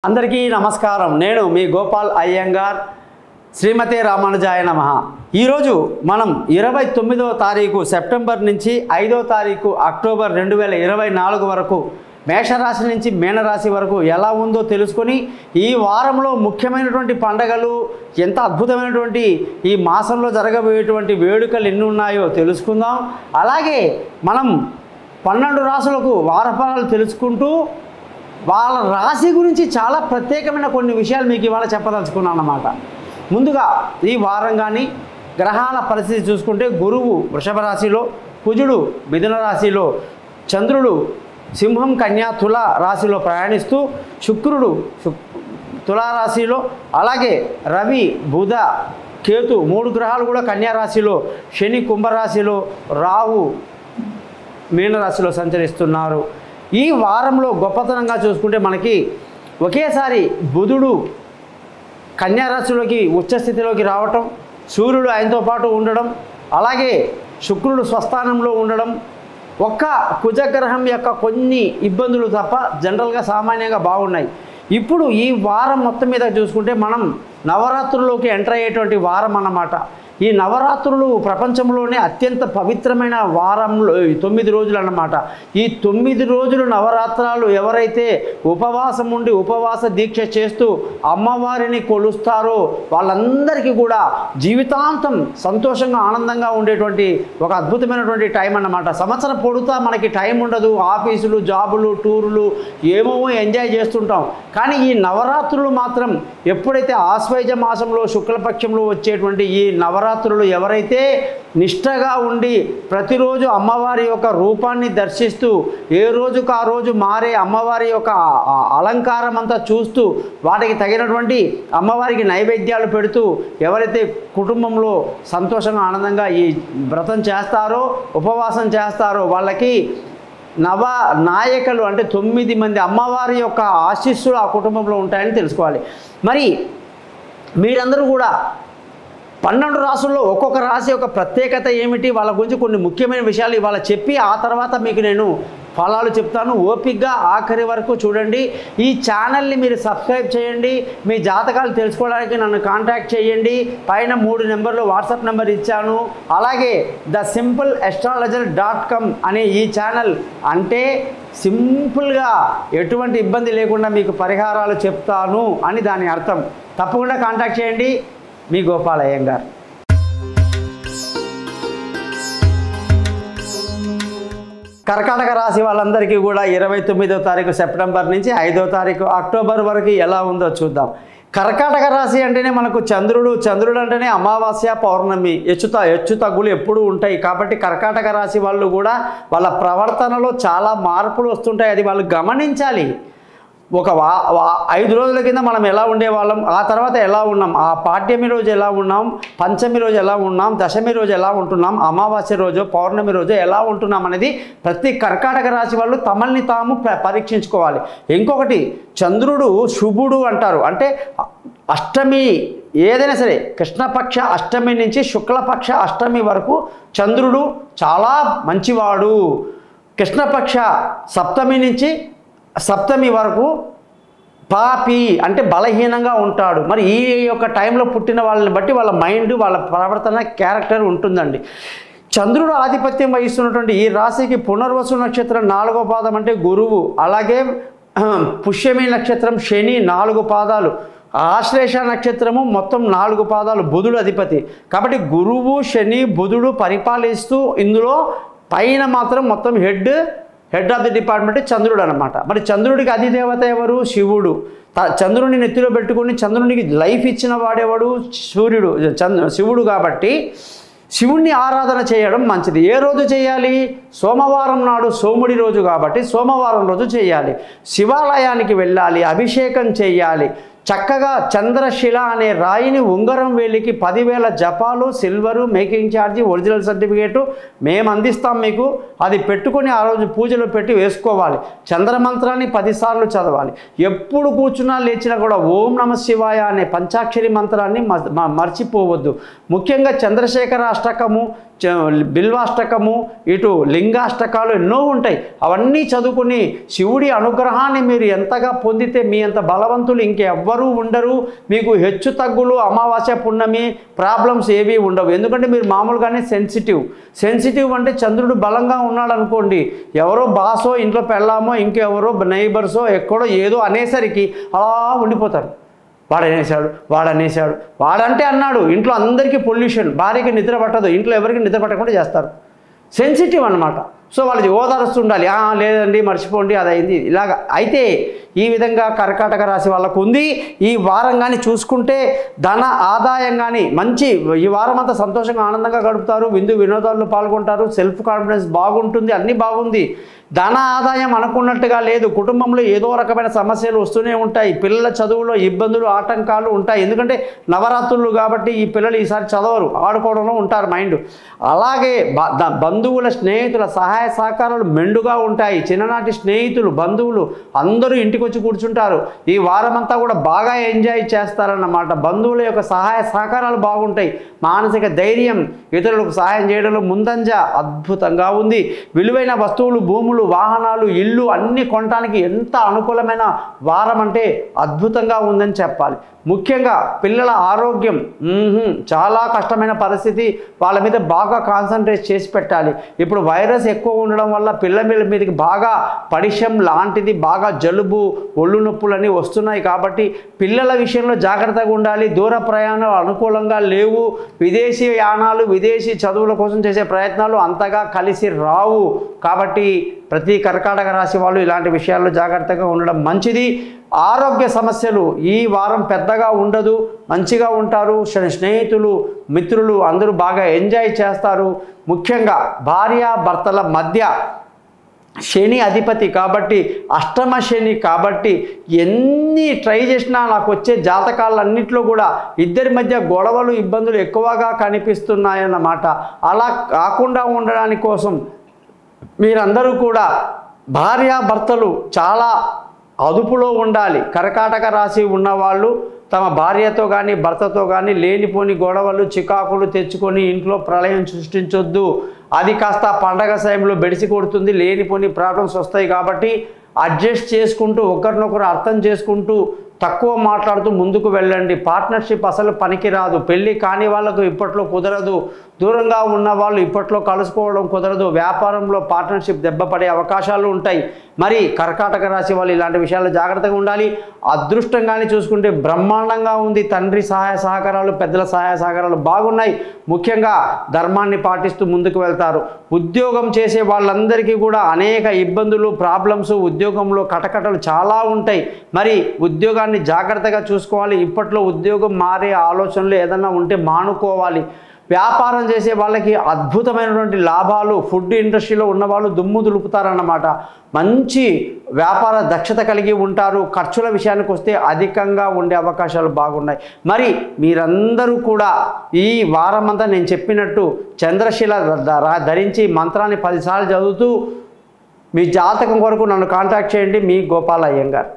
అందరికీ నమస్కారం. నేను మీ గోపాల్ అయ్యంగార్. శ్రీమతే రామానుజాయ నమః. ఈరోజు మనం 29వ తారీఖు సెప్టెంబర్ నుంచి 5వ తారీఖు అక్టోబర్ 2024 వరకు మేషరాశి నుంచి మీనరాశి వరకు ఎలా ఉందో తెలుసుకొని ఈ వారంలో ముఖ్యమైనటువంటి పండగలు, ఎంత అద్భుతమైనటువంటి ఈ మాసంలో జరగబోయేటువంటి వేడుకలు ఎన్ని ఉన్నాయో తెలుసుకుందాం. అలాగే మనం 12 రాశులకు వారఫలాలు తెలుసుకుంటూ వాళ్ళ రాశి గురించి చాలా ప్రత్యేకమైన కొన్ని విషయాలు మీకు ఇవాళ చెప్పదలుచుకున్నాను అన్నమాట. ముందుగా ఈ వారం కానీ గ్రహాల పరిస్థితి చూసుకుంటే గురువు వృషభ రాశిలో, కుజుడు మిథున రాశిలో, చంద్రుడు సింహం కన్యా తుల రాశిలో ప్రయాణిస్తూ, శుక్రుడు తులారాశిలో, అలాగే రవి బుధ కేతు 3 గ్రహాలు కూడా కన్యా రాశిలో, శని కుంభరాశిలో, రాహు మీనరాశిలో సంచరిస్తున్నారు. ఈ వారంలో గొప్పతనంగా చూసుకుంటే మనకి ఒకేసారి బుధుడు కన్యారాశిలోకి ఉచ్చస్థితిలోకి రావటం, సూర్యుడు ఆయనతో పాటు ఉండడం, అలాగే శుక్రుడు స్వస్థానంలో ఉండడం, ఒక్క కుజగ్రహం యొక్క కొన్ని ఇబ్బందులు తప్ప జనరల్గా సామాన్యంగా బాగున్నాయి. ఇప్పుడు ఈ వారం మొత్తం మీద చూసుకుంటే మనం నవరాత్రుల్లోకి ఎంటర్ అయ్యేటువంటి వారం అన్నమాట. ఈ నవరాత్రులు ప్రపంచంలోనే అత్యంత పవిత్రమైన వారంలో 9 రోజులు అన్నమాట. ఈ 9 రోజులు నవరాత్రాలు ఎవరైతే ఉపవాసం ఉండి ఉపవాస దీక్ష చేస్తూ అమ్మవారిని కొలుస్తారో వాళ్ళందరికీ కూడా జీవితాంతం సంతోషంగా ఆనందంగా ఉండేటువంటి ఒక అద్భుతమైనటువంటి టైం అన్నమాట. సంవత్సరం పొడుతా మనకి టైం ఉండదు. ఆఫీసులు, జాబులు, టూర్లు ఏమో ఎంజాయ్ చేస్తుంటాం. కానీ ఈ నవరాత్రులు మాత్రం ఎప్పుడైతే ఆశ్వయుజ మాసంలో శుక్లపక్షంలో వచ్చేటువంటి ఈ నవరాత్రులు ఎవరైతే నిష్ఠగా ఉండి ప్రతిరోజు అమ్మవారి యొక్క రూపాన్ని దర్శిస్తూ ఏ రోజుకు ఆ రోజు మారే అమ్మవారి యొక్క అలంకారం అంతా చూస్తూ వాటికి తగినటువంటి అమ్మవారికి నైవేద్యాలు పెడుతూ ఎవరైతే కుటుంబంలో సంతోషంగా ఆనందంగా ఈ వ్రతం చేస్తారో, ఉపవాసం చేస్తారో వాళ్ళకి నవ నాయకులు అంటే 9 మంది అమ్మవారి యొక్క ఆశీస్సులు ఆ కుటుంబంలో ఉంటాయని తెలుసుకోవాలి. మరి మీరందరూ కూడా 12 రాశుల్లో ఒక్కొక్క రాశి యొక్క ప్రత్యేకత ఏమిటి, వాళ్ళ గురించి కొన్ని ముఖ్యమైన విషయాలు ఇవాళ చెప్పి ఆ తర్వాత మీకు నేను ఫలాలు చెప్తాను. ఓపికగా ఆఖరి వరకు చూడండి. ఈ ఛానల్ని మీరు సబ్స్క్రైబ్ చేయండి. మీ జాతకాలు తెలుసుకోవడానికి నన్ను కాంటాక్ట్ చేయండి. పైన 3 నెంబర్లు వాట్సాప్ నెంబర్ ఇచ్చాను. అలాగే thesimpleastrologer.com అనే ఈ ఛానల్ అంటే సింపుల్గా ఎటువంటి ఇబ్బంది లేకుండా మీకు పరిహారాలు చెప్తాను అని దాని అర్థం. తప్పకుండా కాంటాక్ట్ చేయండి. మీ గోపాల్ అయ్యంగార్. కర్కాటక రాశి వాళ్ళందరికీ కూడా 29వ తారీఖు సెప్టెంబర్ నుంచి 5వ తారీఖు అక్టోబర్ వరకు ఎలా ఉందో చూద్దాం. కర్కాటక రాశి అంటేనే మనకు చంద్రుడు అంటేనే అమావాస్య, పౌర్ణమి, హెచ్చు తగ్గులు ఎప్పుడూ ఉంటాయి. కాబట్టి కర్కాటక రాశి వాళ్ళు కూడా వాళ్ళ ప్రవర్తనలో చాలా మార్పులు వస్తుంటాయి. అది వాళ్ళు గమనించాలి. ఒక 5 రోజుల కింద మనం ఎలా ఉండేవాళ్ళం, ఆ తర్వాత ఎలా ఉన్నాం, ఆ పాడ్యమి రోజు ఎలా ఉన్నాం, పంచమి రోజు ఎలా ఉన్నాం, దశమి రోజు ఎలా ఉంటున్నాం, అమావాస్య రోజు, పౌర్ణమి రోజు ఎలా ఉంటున్నాం అనేది ప్రతి కర్కాటక రాశి వాళ్ళు తమల్ని తాము పరీక్షించుకోవాలి. ఇంకొకటి, చంద్రుడు శుభుడు అంటారు. అంటే అష్టమి ఏదైనా సరే కృష్ణపక్ష అష్టమి నుంచి శుక్లపక్ష అష్టమి వరకు చంద్రుడు చాలా మంచివాడు. కృష్ణపక్ష సప్తమి నుంచి సప్తమి వరకు పాపి అంటే బలహీనంగా ఉంటాడు. మరి ఈ యొక్క టైంలో పుట్టిన వాళ్ళని బట్టి వాళ్ళ మైండ్, వాళ్ళ ప్రవర్తన, క్యారెక్టర్ ఉంటుందండి. చంద్రుడు ఆధిపత్యం వహిస్తున్నటువంటి ఈ రాశికి పునర్వసు నక్షత్రం 4వ పాదం అంటే గురువు, అలాగే పుష్యమి నక్షత్రం శని 4 పాదాలు, ఆశ్లేష నక్షత్రము మొత్తం 4 పాదాలు, బుధుడు అధిపతి. కాబట్టి గురువు, శని, బుధుడు పరిపాలిస్తూ ఇందులో పైన మాత్రం మొత్తం హెడ్ ఆఫ్ ది డిపార్ట్మెంట్ చంద్రుడు అనమాట. మరి చంద్రుడికి అధిదేవత ఎవరు? శివుడు. చంద్రుడిని నెత్తిలో పెట్టుకుని చంద్రునికి లైఫ్ ఇచ్చిన వాడేవాడు? శివుడు. కాబట్టి శివుణ్ణి ఆరాధన చేయడం మంచిది. ఏ రోజు చేయాలి? సోమవారం నాడు, సోముడి రోజు కాబట్టి సోమవారం రోజు చేయాలి. శివాలయానికి వెళ్ళాలి, అభిషేకం చేయాలి. చక్కగా చంద్రశిల అనే రాయిని ఉంగరం వేలికి 10,000 జపాలు, silver, making charge, original certificate మేము అందిస్తాం మీకు. అది పెట్టుకొని ఆ రోజు పూజలో పెట్టి వేసుకోవాలి. చంద్రమంత్రాన్ని 10 సార్లు చదవాలి. ఎప్పుడు కూర్చున్నా లేచినా కూడా ఓం నమ శివాయ అనే పంచాక్షరి మంత్రాన్ని మర్చిపోవద్దు. ముఖ్యంగా చంద్రశేఖర అష్టకము, బిల్వాష్టకము, ఇటు లింగాష్టకాలు ఎన్నో ఉంటాయి. అవన్నీ చదువుకుని శివుడి అనుగ్రహాన్ని మీరు ఎంతగా పొందితే మీ అంత బలవంతులు ఇంకెవ్వరూ ఉండరు. మీకు హెచ్చు తగ్గులు, అమావాస్య పున్నమి ప్రాబ్లమ్స్ ఏవి ఉండవు. ఎందుకంటే మీరు మామూలుగానే సెన్సిటివ్ అంటే చంద్రుడు బలంగా ఉన్నాడు అనుకోండి, ఎవరో బాసో ఇంట్లో పెళ్ళామో ఇంకెవరో నైబర్సో ఎక్కడో ఏదో అనేసరికి అలా ఉండిపోతారు. వాడంటే అన్నాడు. ఇంట్లో అందరికీ పొల్యూషన్, భార్యకి నిద్ర పట్టదు, ఇంట్లో ఎవరికి నిద్ర పట్టకుండా చేస్తారు. సెన్సిటివ్ అన్నమాట. సో వాళ్ళది ఓదారుస్తుండాలి. లేదండి మర్చిపోండి అది అయింది ఇలాగా. అయితే ఈ విధంగా కర్కాటక రాశి వాళ్ళకు ఉంది. ఈ వారం కానీ చూసుకుంటే ధన ఆదాయం కానీ మంచి, ఈ వారం అంతా సంతోషంగా ఆనందంగా గడుపుతారు, విందు వినోదాల్లో పాల్గొంటారు, సెల్ఫ్ కాన్ఫిడెన్స్ బాగుంటుంది, అన్నీ బాగుంది. ధన ఆదాయం అనుకున్నట్టుగా లేదు. కుటుంబంలో ఏదో రకమైన సమస్యలు వస్తూనే ఉంటాయి. పిల్లల చదువులో ఇబ్బందులు, ఆటంకాలు ఉంటాయి. ఎందుకంటే నవరాత్రులు కాబట్టి ఈ పిల్లలు ఈసారి చదవరు, ఆడుకోవడంలో ఉంటారు మైండ్. అలాగే బంధువుల, స్నేహితుల సహాయ సహకారాలు మెండుగా ఉంటాయి. చిన్ననాటి స్నేహితులు, బంధువులు అందరూ ఇంటికి వచ్చి కూర్చుంటారు. ఈ వారం అంతా కూడా బాగా ఎంజాయ్ చేస్తారన్నమాట. బంధువుల యొక్క సహాయ సహకారాలు బాగుంటాయి. మానసిక ధైర్యం, ఇతరులకు సహాయం చేయడంలో ముందంజ అద్భుతంగా ఉంది. విలువైన వస్తువులు, భూములు, వాహనాలు, ఇల్లు అన్నీ కొనడానికి ఎంత అనుకూలమైన వారం అంటే అద్భుతంగా ఉందని చెప్పాలి. ముఖ్యంగా పిల్లల ఆరోగ్యం చాలా కష్టమైన పరిస్థితి. వాళ్ళ మీద బాగా కాన్సన్ట్రేట్ చేసి పెట్టాలి. ఇప్పుడు వైరస్ ఎక్కువ ఉండడం వల్ల పిల్లల మీదకి బాగా పడిషం లాంటిది, బాగా జలుబు, ఒళ్ళు నొప్పులని వస్తున్నాయి. కాబట్టి పిల్లల విషయంలో జాగ్రత్తగా ఉండాలి. దూర ప్రయాణాలు అనుకూలంగా లేవు. విదేశీ యానాలు, విదేశీ చదువుల కోసం చేసే ప్రయత్నాలు అంతగా కలిసి రావు. కాబట్టి ప్రతి కర్కాటక రాశి వాళ్ళు ఇలాంటి విషయాల్లో జాగ్రత్తగా ఉండడం మంచిది. ఆరోగ్య సమస్యలు ఈ వారం పెద్దగా ఉండదు, మంచిగా ఉంటారు. స్నేహితులు, మిత్రులు అందరూ బాగా ఎంజాయ్ చేస్తారు. ముఖ్యంగా భార్యాభర్తల మధ్య శని అధిపతి కాబట్టి, అష్టమ శని కాబట్టి ఎన్ని ట్రై చేసినా నాకు వచ్చే జాతకాలన్నింటిలో కూడా ఇద్దరి మధ్య గొడవలు, ఇబ్బందులు ఎక్కువగా కనిపిస్తున్నాయన్నమాట. అలా కాకుండా ఉండడానికి కోసం మీరందరూ కూడా భార్యాభర్తలు చాలా అదుపులో ఉండాలి. కర్కాటక రాశి ఉన్నవాళ్ళు తమ భార్యతో కానీ భర్తతో కానీ లేనిపోని గొడవలు, చికాకులు తెచ్చుకొని ఇంట్లో ప్రళయం సృష్టించొద్దు. అది కాస్త పండగ సమయంలో బెడిసి కొడుతుంది, లేనిపోని ప్రాబ్లమ్స్ వస్తాయి. కాబట్టి అడ్జస్ట్ చేసుకుంటూ, ఒకరినొకరు అర్థం చేసుకుంటూ, తక్కువ మాట్లాడుతూ ముందుకు వెళ్ళండి. పార్ట్నర్షిప్ అసలు పనికిరాదు. పెళ్ళి కాని వాళ్ళకు ఇప్పట్లో కుదరదు. దూరంగా ఉన్న వాళ్ళు ఇప్పట్లో కలుసుకోవడం కుదరదు. వ్యాపారంలో పార్ట్నర్షిప్ దెబ్బపడే అవకాశాలు ఉంటాయి. మరి కర్కాటక రాశి వాళ్ళు ఇలాంటి విషయాల్లో జాగ్రత్తగా ఉండాలి. అదృష్టంగానే చూసుకుంటే బ్రహ్మాండంగా ఉంది. తండ్రి సహాయ సహకారాలు, పెద్దల సహాయ సహకారాలు బాగున్నాయి. ముఖ్యంగా ధర్మాన్ని పాటిస్తూ ముందుకు వెళ్తారు. ఉద్యోగం చేసే వాళ్ళందరికీ కూడా అనేక ఇబ్బందులు, ప్రాబ్లమ్స్, ఉద్యోగంలో కటకటలు చాలా ఉంటాయి. మరి ఉద్యోగాన్ని జాగ్రత్తగా చూసుకోవాలి. ఇప్పట్లో ఉద్యోగం మారే ఆలోచనలు ఏదన్నా ఉంటే మానుకోవాలి. వ్యాపారం చేసే వాళ్ళకి అద్భుతమైనటువంటి లాభాలు, ఫుడ్ ఇండస్ట్రీలో ఉన్నవాళ్ళు దుమ్ము దులుపుతారన్నమాట. మంచి వ్యాపార దక్షత కలిగి ఉంటారు. ఖర్చుల విషయానికి వస్తే అధికంగా ఉండే అవకాశాలు బాగున్నాయి. మరి మీరందరూ కూడా ఈ వారమంతా నేను చెప్పినట్టు చంద్రశిల ధరించి మంత్రాన్ని 10 సార్లు చదువుతూ మీ జాతకం కొరకు నన్ను కాంటాక్ట్ చేయండి. మీ గోపాల్ అయ్యంగార్.